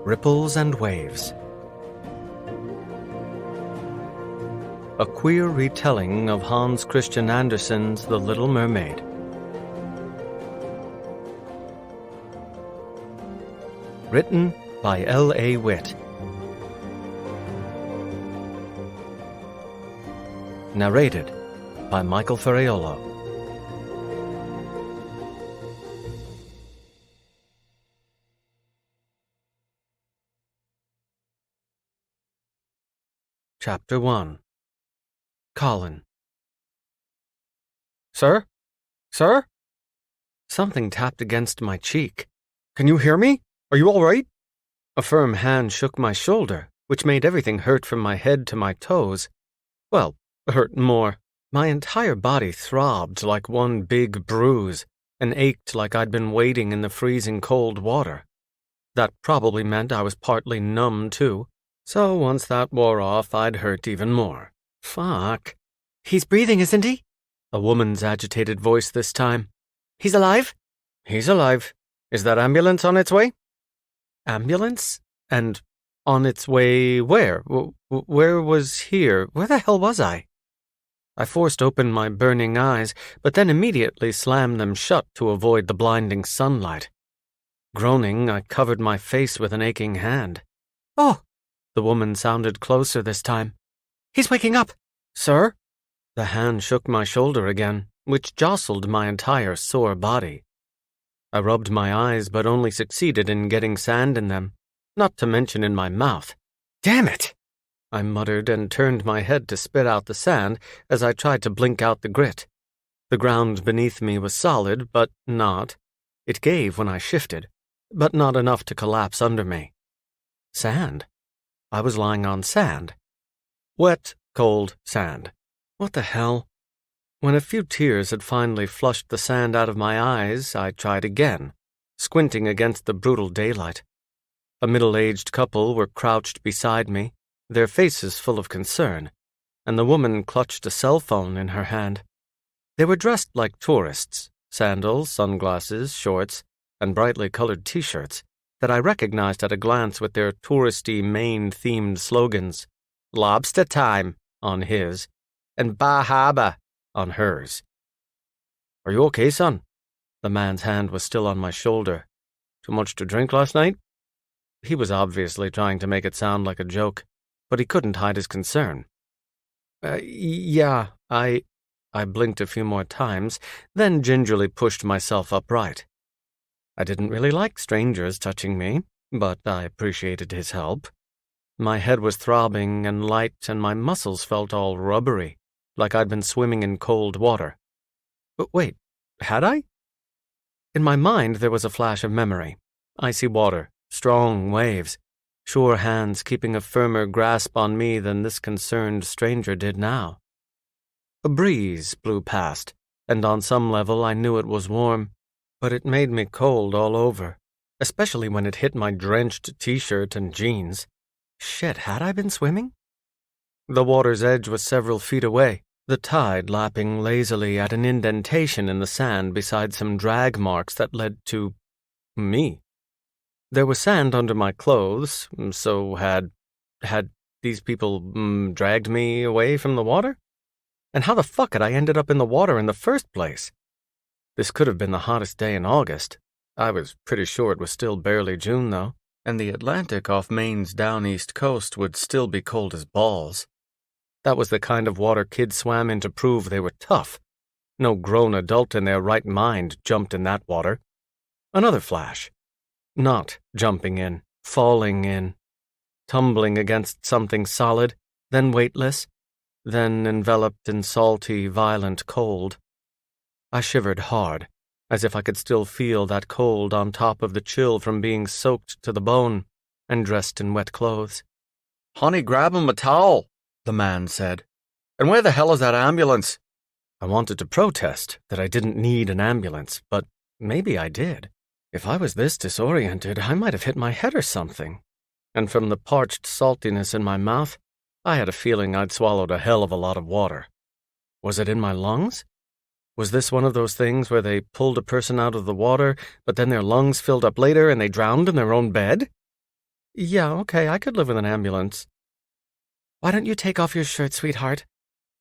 Ripples and Waves. A queer retelling of Hans Christian Andersen's The Little Mermaid. Written by L.A. Witt. Narrated by Michael Ferraiuolo. Chapter 1. Colin. Sir? Sir? Something tapped against my cheek. Can you hear me? Are you all right? A firm hand shook my shoulder, which made everything hurt from my head to my toes. Well, hurt more. My entire body throbbed like one big bruise and ached like I'd been wading in the freezing cold water. That probably meant I was partly numb, too. So once that wore off, I'd hurt even more. Fuck. He's breathing, isn't he? A woman's agitated voice this time. He's alive? He's alive. Is that ambulance on its way? Ambulance? And on its way where? Where was here? Where the hell was I? I forced open my burning eyes, but then immediately slammed them shut to avoid the blinding sunlight. Groaning, I covered my face with an aching hand. Oh! The woman sounded closer this time. He's waking up. Sir? The hand shook my shoulder again, which jostled my entire sore body. I rubbed my eyes, but only succeeded in getting sand in them, not to mention in my mouth. Damn it! I muttered and turned my head to spit out the sand as I tried to blink out the grit. The ground beneath me was solid, but not. It gave when I shifted, but not enough to collapse under me. Sand. I was lying on sand. Wet, cold sand. What the hell? When a few tears had finally flushed the sand out of my eyes, I tried again, squinting against the brutal daylight. A middle-aged couple were crouched beside me, their faces full of concern, and the woman clutched a cell phone in her hand. They were dressed like tourists, sandals, sunglasses, shorts, and brightly colored T-shirts that I recognized at a glance with their touristy Maine-themed slogans, Lobster Time on his, and Bar Harbor on hers. Are you okay, son? The man's hand was still on my shoulder. Too much to drink last night? He was obviously trying to make it sound like a joke, but he couldn't hide his concern. Yeah, I blinked a few more times, then gingerly pushed myself upright. I didn't really like strangers touching me, but I appreciated his help. My head was throbbing and light, and my muscles felt all rubbery, like I'd been swimming in cold water. But wait, had I? In my mind there was a flash of memory. Icy water, strong waves, sure hands keeping a firmer grasp on me than this concerned stranger did now. A breeze blew past, and on some level I knew it was warm, but it made me cold all over, especially when it hit my drenched T-shirt and jeans. Shit, had I been swimming? The water's edge was several feet away, the tide lapping lazily at an indentation in the sand beside some drag marks that led to me. There was sand under my clothes, so had these people dragged me away from the water? And how the fuck had I ended up in the water in the first place? This could have been the hottest day in August. I was pretty sure it was still barely June, though, and the Atlantic off Maine's down-east coast would still be cold as balls. That was the kind of water kids swam in to prove they were tough. No grown adult in their right mind jumped in that water. Another flash. Not jumping in, falling in. Tumbling against something solid, then weightless, then enveloped in salty, violent cold. I shivered hard, as if I could still feel that cold on top of the chill from being soaked to the bone and dressed in wet clothes. Honey, grab him a towel, the man said. And where the hell is that ambulance? I wanted to protest that I didn't need an ambulance, but maybe I did. If I was this disoriented, I might have hit my head or something. And from the parched saltiness in my mouth, I had a feeling I'd swallowed a hell of a lot of water. Was it in my lungs? Was this one of those things where they pulled a person out of the water, but then their lungs filled up later and they drowned in their own bed? Yeah, okay, I could live with an ambulance. Why don't you take off your shirt, sweetheart?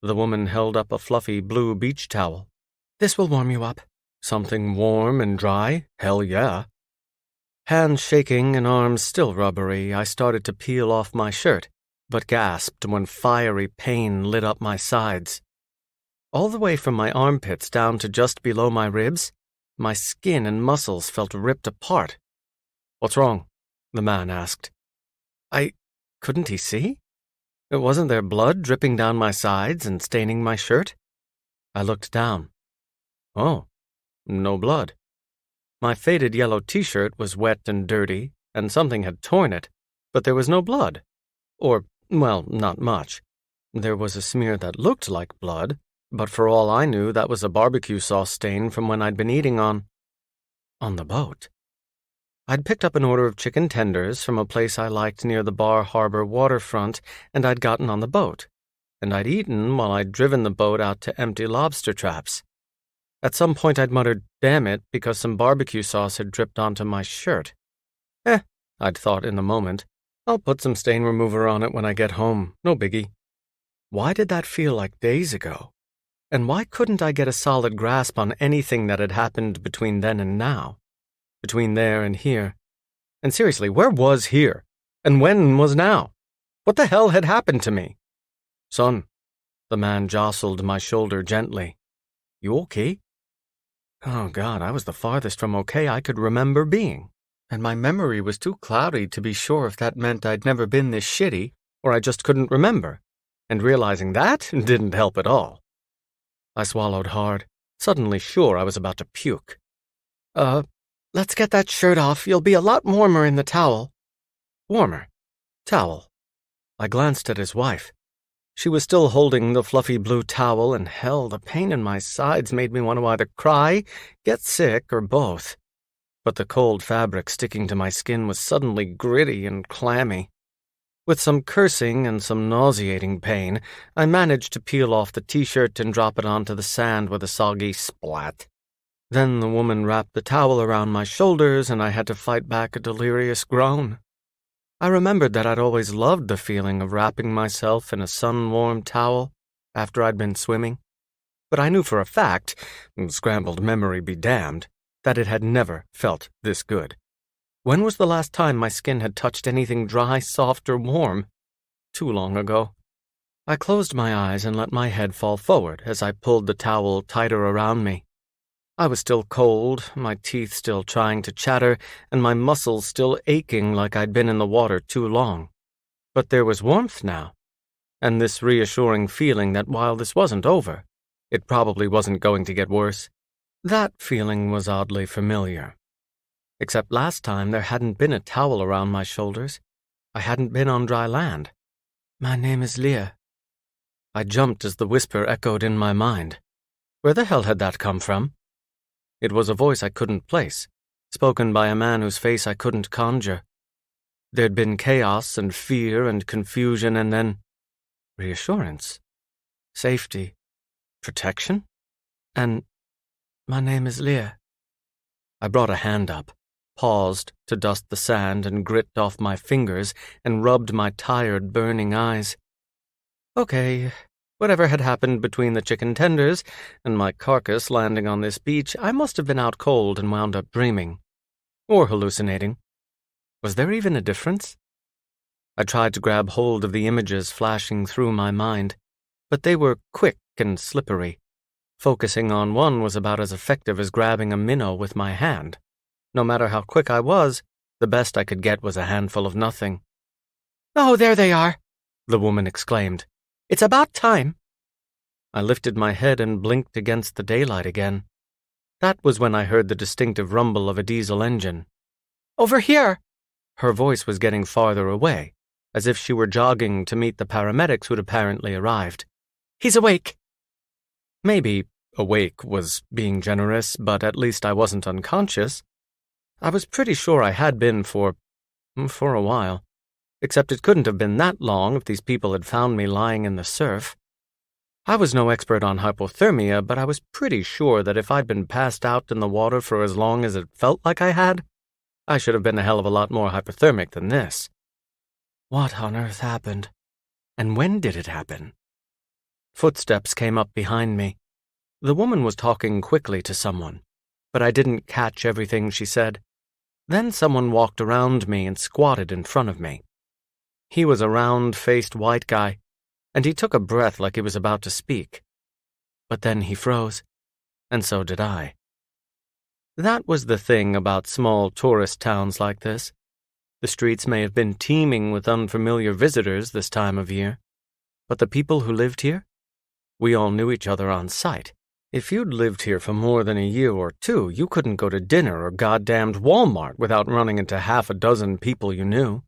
The woman held up a fluffy blue beach towel. This will warm you up. Something warm and dry? Hell yeah. Hands shaking and arms still rubbery, I started to peel off my shirt, but gasped when fiery pain lit up my sides. All the way from my armpits down to just below my ribs, my skin and muscles felt ripped apart. What's wrong? The man asked. Couldn't he see? Wasn't there blood dripping down my sides and staining my shirt? I looked down. Oh, no blood. My faded yellow t-shirt was wet and dirty, and something had torn it, but there was no blood. Or, well, not much. There was a smear that looked like blood, but for all I knew, that was a barbecue sauce stain from when I'd been eating on the boat. I'd picked up an order of chicken tenders from a place I liked near the Bar Harbor waterfront, and I'd gotten on the boat, and I'd eaten while I'd driven the boat out to empty lobster traps. At some point I'd muttered, "Damn it," because some barbecue sauce had dripped onto my shirt. I'd thought in the moment, I'll put some stain remover on it when I get home, no biggie. Why did that feel like days ago? And why couldn't I get a solid grasp on anything that had happened between then and now? Between there and here? And seriously, where was here? And when was now? What the hell had happened to me? Son, the man jostled my shoulder gently. You okay? Oh, God, I was the farthest from okay I could remember being, and my memory was too cloudy to be sure if that meant I'd never been this shitty, or I just couldn't remember, and realizing that didn't help at all. I swallowed hard, suddenly sure I was about to puke. Let's get that shirt off. You'll be a lot warmer in the towel. Warmer? Towel? I glanced at his wife. She was still holding the fluffy blue towel, and hell, the pain in my sides made me want to either cry, get sick, or both. But the cold fabric sticking to my skin was suddenly gritty and clammy. With some cursing and some nauseating pain, I managed to peel off the t-shirt and drop it onto the sand with a soggy splat. Then the woman wrapped the towel around my shoulders, and I had to fight back a delirious groan. I remembered that I'd always loved the feeling of wrapping myself in a sun-warmed towel after I'd been swimming, but I knew for a fact, scrambled memory be damned, that it had never felt this good. When was the last time my skin had touched anything dry, soft, or warm? Too long ago. I closed my eyes and let my head fall forward as I pulled the towel tighter around me. I was still cold, my teeth still trying to chatter, and my muscles still aching like I'd been in the water too long. But there was warmth now, and this reassuring feeling that while this wasn't over, it probably wasn't going to get worse. That feeling was oddly familiar. Except last time there hadn't been a towel around my shoulders. I hadn't been on dry land. My name is Leah. I jumped as the whisper echoed in my mind. Where the hell had that come from? It was a voice I couldn't place, spoken by a man whose face I couldn't conjure. There'd been chaos and fear and confusion, and then reassurance, safety, protection, and my name is Leah. I brought a hand up, paused to dust the sand and grit off my fingers, and rubbed my tired, burning eyes. Okay. Whatever had happened between the chicken tenders and my carcass landing on this beach, I must have been out cold and wound up dreaming. Or hallucinating. Was there even a difference? I tried to grab hold of the images flashing through my mind, but they were quick and slippery. Focusing on one was about as effective as grabbing a minnow with my hand. No matter how quick I was, the best I could get was a handful of nothing. Oh, there they are, the woman exclaimed. It's about time. I lifted my head and blinked against the daylight again. That was when I heard the distinctive rumble of a diesel engine. Over here! Her voice was getting farther away, as if she were jogging to meet the paramedics who'd apparently arrived. He's awake. Maybe awake was being generous, but at least I wasn't unconscious. I was pretty sure I had been for a while. Except it couldn't have been that long if these people had found me lying in the surf. I was no expert on hypothermia, but I was pretty sure that if I'd been passed out in the water for as long as it felt like I had, I should have been a hell of a lot more hypothermic than this. What on earth happened? And when did it happen? Footsteps came up behind me. The woman was talking quickly to someone, but I didn't catch everything she said. Then someone walked around me and squatted in front of me. He was a round-faced white guy, and he took a breath like he was about to speak. But then he froze, and so did I. That was the thing about small tourist towns like this. The streets may have been teeming with unfamiliar visitors this time of year, but the people who lived here? We all knew each other on sight. If you'd lived here for more than a year or two, you couldn't go to dinner or goddamned Walmart without running into half a dozen people you knew.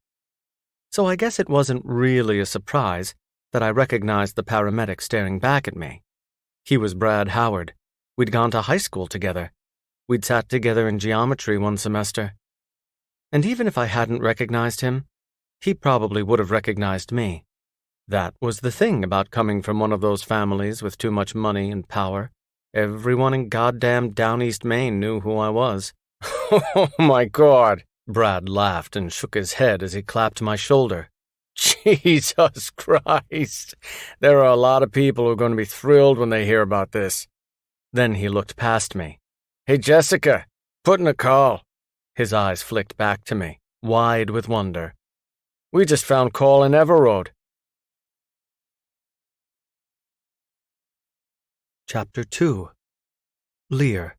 So I guess it wasn't really a surprise that I recognized the paramedic staring back at me. He was Brad Howard. We'd gone to high school together. We'd sat together in geometry one semester. And even if I hadn't recognized him, he probably would have recognized me. That was the thing about coming from one of those families with too much money and power. Everyone in goddamn Down East Maine knew who I was. "Oh, my God!" Brad laughed and shook his head as he clapped my shoulder. "Jesus Christ! There are a lot of people who are going to be thrilled when they hear about this." Then he looked past me. "Hey, Jessica, put in a call." His eyes flicked back to me, wide with wonder. "We just found Call in Everroad." Chapter 2. Lear.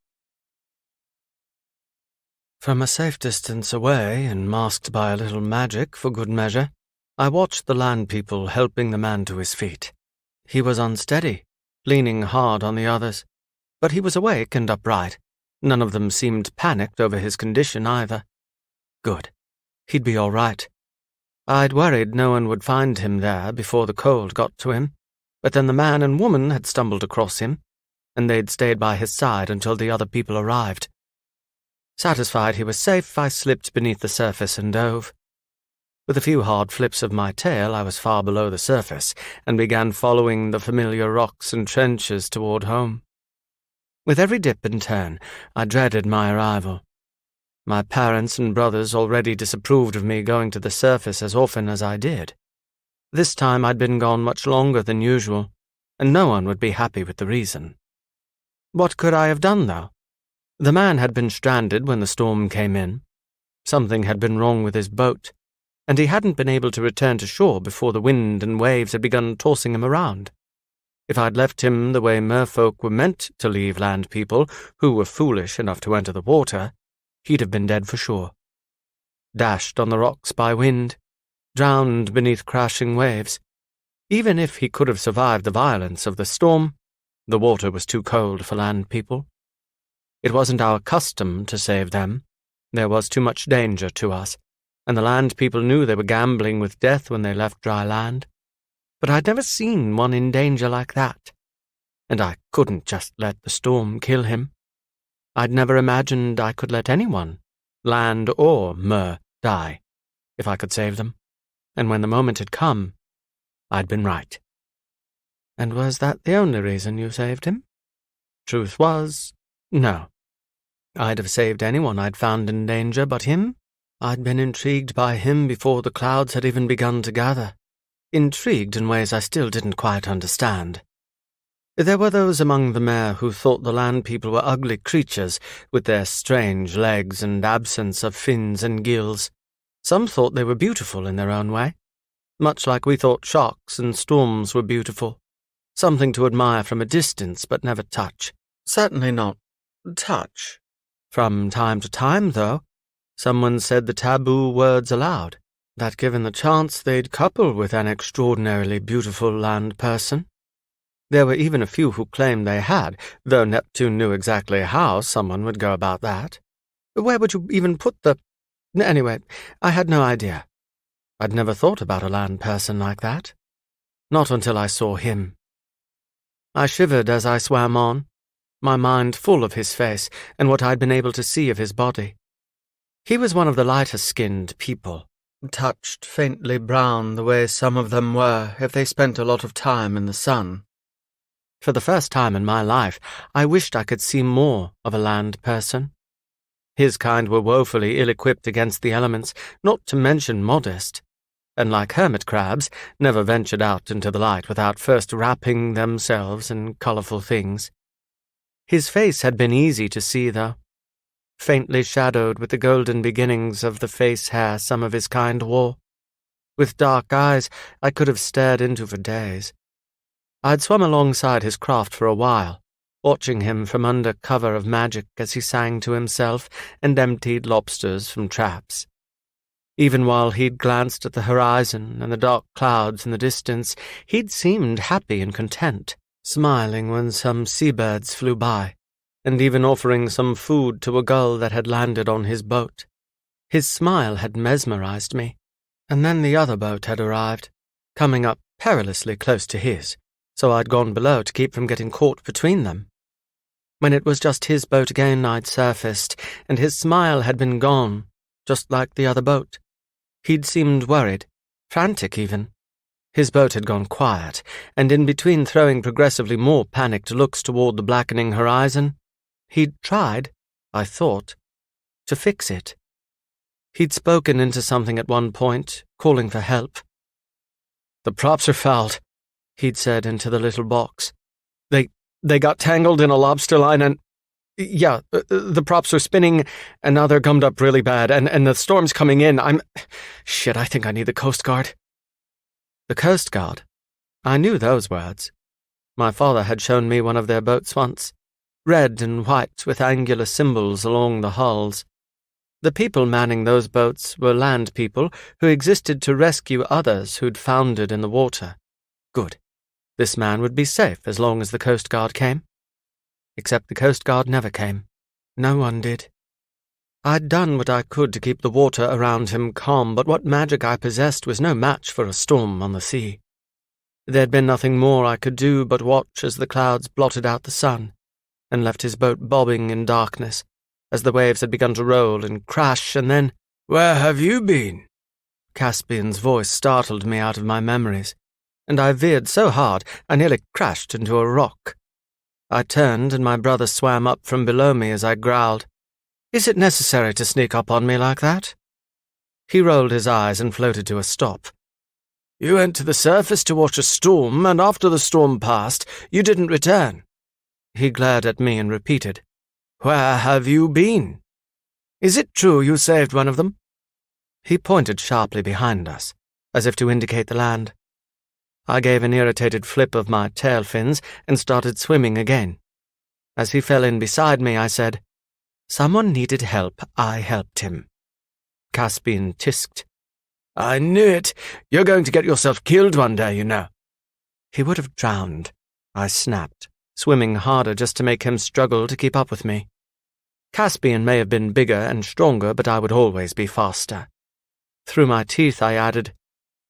From a safe distance away, and masked by a little magic for good measure, I watched the land people helping the man to his feet. He was unsteady, leaning hard on the others, but he was awake and upright. None of them seemed panicked over his condition either. Good. He'd be all right. I'd worried no one would find him there before the cold got to him, but then the man and woman had stumbled across him, and they'd stayed by his side until the other people arrived. Satisfied he was safe, I slipped beneath the surface and dove. With a few hard flips of my tail, I was far below the surface, and began following the familiar rocks and trenches toward home. With every dip and turn, I dreaded my arrival. My parents and brothers already disapproved of me going to the surface as often as I did. This time I'd been gone much longer than usual, and no one would be happy with the reason. What could I have done, though? The man had been stranded when the storm came in. Something had been wrong with his boat, and he hadn't been able to return to shore before the wind and waves had begun tossing him around. If I'd left him the way merfolk were meant to leave land people who were foolish enough to enter the water, he'd have been dead for sure. Dashed on the rocks by wind, drowned beneath crashing waves. Even if he could have survived the violence of the storm, the water was too cold for land people. It wasn't our custom to save them. There was too much danger to us, and the land people knew they were gambling with death when they left dry land. But I'd never seen one in danger like that, and I couldn't just let the storm kill him. I'd never imagined I could let anyone, land or mer, die, if I could save them, and when the moment had come, I'd been right. And was that the only reason you saved him? Truth was, no. I'd have saved anyone I'd found in danger, but him? I'd been intrigued by him before the clouds had even begun to gather. Intrigued in ways I still didn't quite understand. There were those among the mare who thought the land people were ugly creatures with their strange legs and absence of fins and gills. Some thought they were beautiful in their own way, much like we thought sharks and storms were beautiful. Something to admire from a distance but never touch. Certainly not touch. From time to time, though, someone said the taboo words aloud, that given the chance they'd couple with an extraordinarily beautiful land person. There were even a few who claimed they had, though Neptune knew exactly how someone would go about that. Where would you even put the... Anyway, I had no idea. I'd never thought about a land person like that. Not until I saw him. I shivered as I swam on, my mind full of his face and what I'd been able to see of his body. He was one of the lighter-skinned people, touched faintly brown the way some of them were if they spent a lot of time in the sun. For the first time in my life, I wished I could see more of a land person. His kind were woefully ill-equipped against the elements, not to mention modest, and like hermit crabs, never ventured out into the light without first wrapping themselves in colourful things. His face had been easy to see, though, faintly shadowed with the golden beginnings of the face hair some of his kind wore. With dark eyes I could have stared into for days. I'd swum alongside his craft for a while, watching him from under cover of magic as he sang to himself and emptied lobsters from traps. Even while he'd glanced at the horizon and the dark clouds in the distance, he'd seemed happy and content, smiling when some seabirds flew by, and even offering some food to a gull that had landed on his boat. His smile had mesmerized me, and then the other boat had arrived, coming up perilously close to his, so I'd gone below to keep from getting caught between them. When it was just his boat again, I'd surfaced, and his smile had been gone, just like the other boat. He'd seemed worried, frantic even. His boat had gone quiet, and in between throwing progressively more panicked looks toward the blackening horizon, he'd tried, I thought, to fix it. He'd spoken into something at one point, calling for help. "The props are fouled," he'd said into the little box. They got tangled in a lobster line and... Yeah, the props were spinning, and now they're gummed up really bad, and the storm's coming in. Shit, I think I need the Coast Guard. The Coast Guard? I knew those words. My father had shown me one of their boats once, red and white with angular symbols along the hulls. The people manning those boats were land people who existed to rescue others who'd foundered in the water. Good. This man would be safe as long as the Coast Guard came. Except the Coast Guard never came. No one did. I'd done what I could to keep the water around him calm, but what magic I possessed was no match for a storm on the sea. There'd been nothing more I could do but watch as the clouds blotted out the sun, and left his boat bobbing in darkness, as the waves had begun to roll and crash, and then... "Where have you been?" Caspian's voice startled me out of my memories, and I veered so hard I nearly crashed into a rock. I turned, and my brother swam up from below me as I growled, "Is it necessary to sneak up on me like that?" He rolled his eyes and floated to a stop. "You went to the surface to watch a storm, and after the storm passed, you didn't return." He glared at me and repeated, "Where have you been? Is it true you saved one of them?" He pointed sharply behind us, as if to indicate the land. I gave an irritated flip of my tail fins and started swimming again. As he fell in beside me, I said, "Someone needed help. I helped him." Caspian tisked. "I knew it. You're going to get yourself killed one day, you know." "He would have drowned," I snapped, swimming harder just to make him struggle to keep up with me. Caspian may have been bigger and stronger, but I would always be faster. Through my teeth, I added,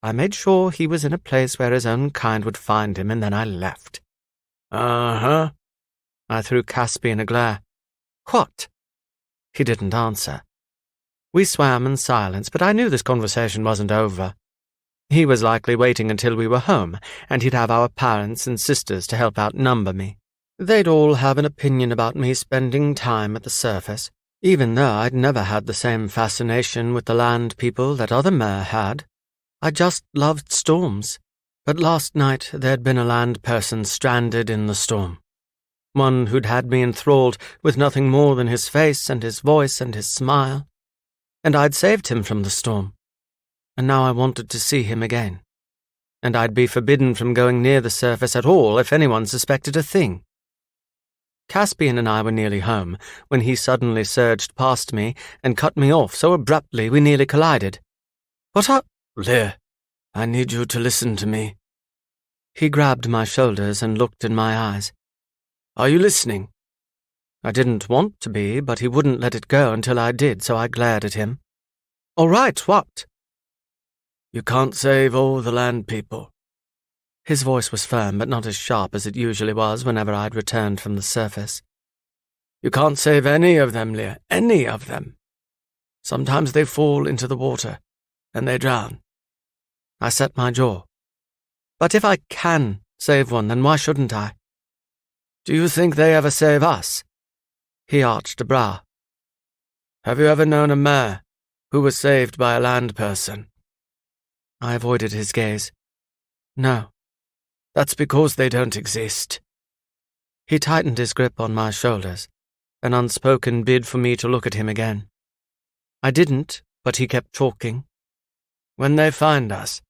"I made sure he was in a place where his own kind would find him, and then I left." "Uh-huh." I threw Caspian a glare. "What?" He didn't answer. We swam in silence, but I knew this conversation wasn't over. He was likely waiting until we were home, and he'd have our parents and sisters to help outnumber me. They'd all have an opinion about me spending time at the surface, even though I'd never had the same fascination with the land people that other mer had. I just loved storms, but last night there'd been a land person stranded in the storm. One who'd had me enthralled with nothing more than his face and his voice and his smile. And I'd saved him from the storm. And now I wanted to see him again. And I'd be forbidden from going near the surface at all if anyone suspected a thing. Caspian and I were nearly home when he suddenly surged past me and cut me off so abruptly we nearly collided. "What up?" "Lear, I need you to listen to me." He grabbed my shoulders and looked in my eyes. "Are you listening?" I didn't want to be, but he wouldn't let it go until I did, so I glared at him. "All right, what?" "You can't save all the land people." His voice was firm, but not as sharp as it usually was whenever I'd returned from the surface. "You can't save any of them, Lear, any of them. Sometimes they fall into the water, and they drown." I set my jaw. "But if I can save one, then why shouldn't I?" "Do you think they ever save us?" He arched a brow. "Have you ever known a mer who was saved by a land person?" I avoided his gaze. No, that's because they don't exist. He tightened his grip on my shoulders, an unspoken bid for me to look at him again. I didn't, but he kept talking. When they find us,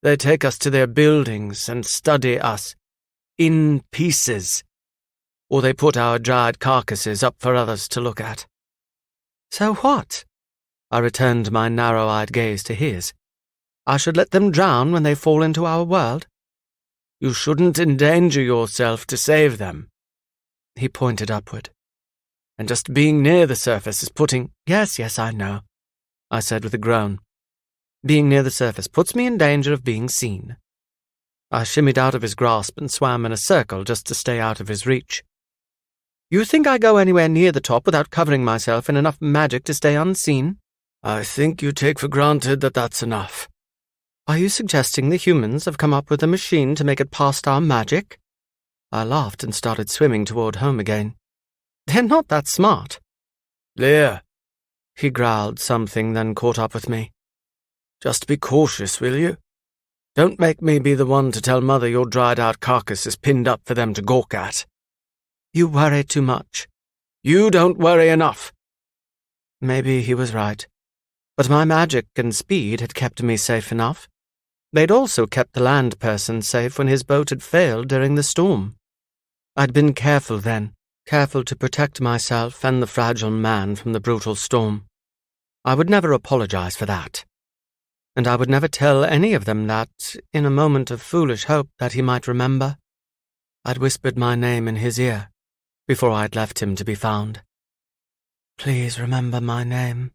they take us to their buildings and study us, in pieces, or they put our dried carcasses up for others to look at. So what? I returned my narrow-eyed gaze to his. I should let them drown when they fall into our world? You shouldn't endanger yourself to save them. He pointed upward. And just being near the surface is putting— Yes, I know, I said with a groan. Being near the surface puts me in danger of being seen. I shimmied out of his grasp and swam in a circle just to stay out of his reach. You think I go anywhere near the top without covering myself in enough magic to stay unseen? I think you take for granted that that's enough. Are you suggesting the humans have come up with a machine to make it past our magic? I laughed and started swimming toward home again. They're not that smart. Leah, he growled something, then caught up with me. Just be cautious, will you? Don't make me be the one to tell Mother your dried-out carcass is pinned up for them to gawk at. You worry too much. You don't worry enough. Maybe he was right, but my magic and speed had kept me safe enough. They'd also kept the land person safe when his boat had failed during the storm. I'd been careful then, careful to protect myself and the fragile man from the brutal storm. I would never apologize for that. And I would never tell any of them that, in a moment of foolish hope that he might remember. I'd whispered my name in his ear before I'd left him to be found. Please remember my name.